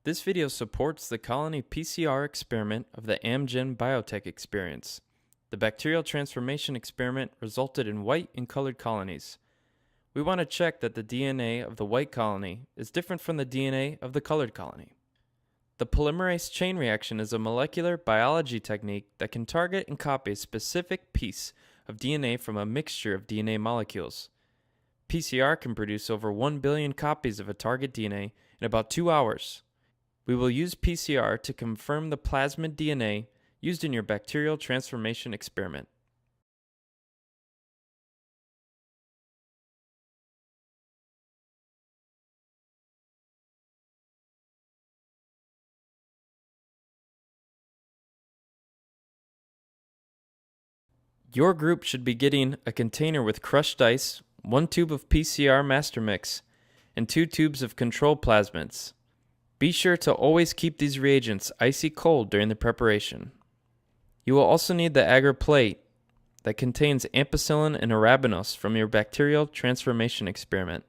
This video supports the Colony PCR experiment of the Amgen Biotech experience. The bacterial transformation experiment resulted in white and colored colonies. We want to check that the DNA of the white colony is different from the DNA of the colored colony. The polymerase chain reaction is a molecular biology technique that can target and copy a specific piece of DNA from a mixture of DNA molecules. PCR can produce over 1 billion copies of a target DNA in about 2 hours. We will use PCR to confirm the plasmid DNA used in your bacterial transformation experiment. Your group should be getting a container with crushed ice, 1 tube of PCR master mix, and 2 tubes of control plasmids. Be sure to always keep these reagents icy cold during the preparation. You will also need the agar plate that contains ampicillin and arabinose from your bacterial transformation experiment.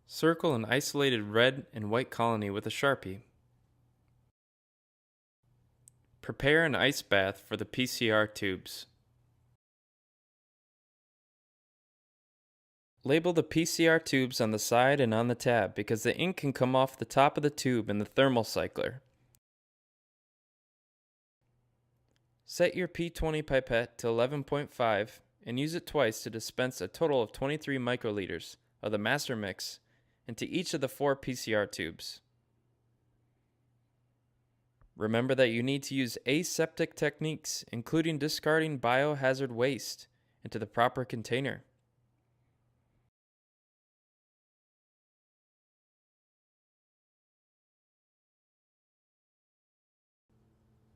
Circle an isolated red and white colony with a Sharpie. Prepare an ice bath for the PCR tubes. Label the PCR tubes on the side and on the tab because the ink can come off the top of the tube in the thermal cycler. Set your P20 pipette to 11.5 and use it twice to dispense a total of 23 microliters of the master mix into each of the 4 PCR tubes. Remember that you need to use aseptic techniques, including discarding biohazard waste into the proper container.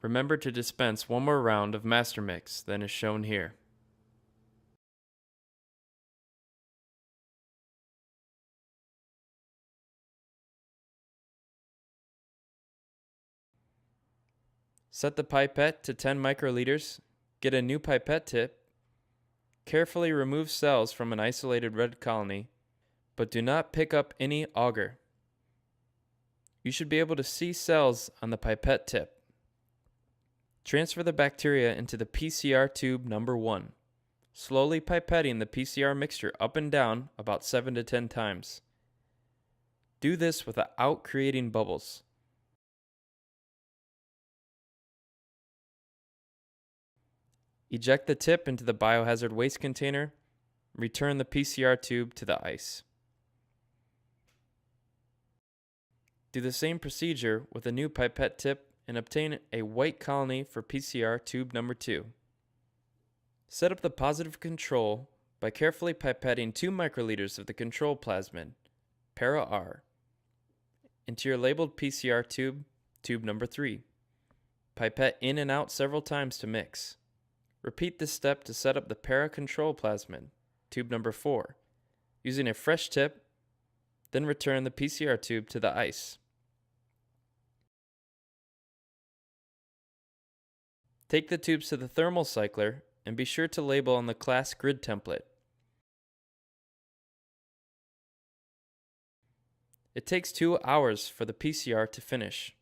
Remember to dispense one more round of master mix than is shown here. Set the pipette to 10 microliters, get a new pipette tip, carefully remove cells from an isolated red colony, but do not pick up any agar. You should be able to see cells on the pipette tip. Transfer the bacteria into the PCR tube number 1, slowly pipetting the PCR mixture up and down about 7 to 10 times. Do this without creating bubbles. Eject the tip into the biohazard waste container. Return the PCR tube to the ice. Do the same procedure with a new pipette tip and obtain a white colony for PCR tube number 2. Set up the positive control by carefully pipetting 2 microliters of the control plasmid, para-R, into your labeled PCR tube, tube number 3. Pipette in and out several times to mix. Repeat this step to set up the para-control plasmid, tube number 4, using a fresh tip, then return the PCR tube to the ice. Take the tubes to the thermal cycler and be sure to label on the class grid template. It takes 2 hours for the PCR to finish.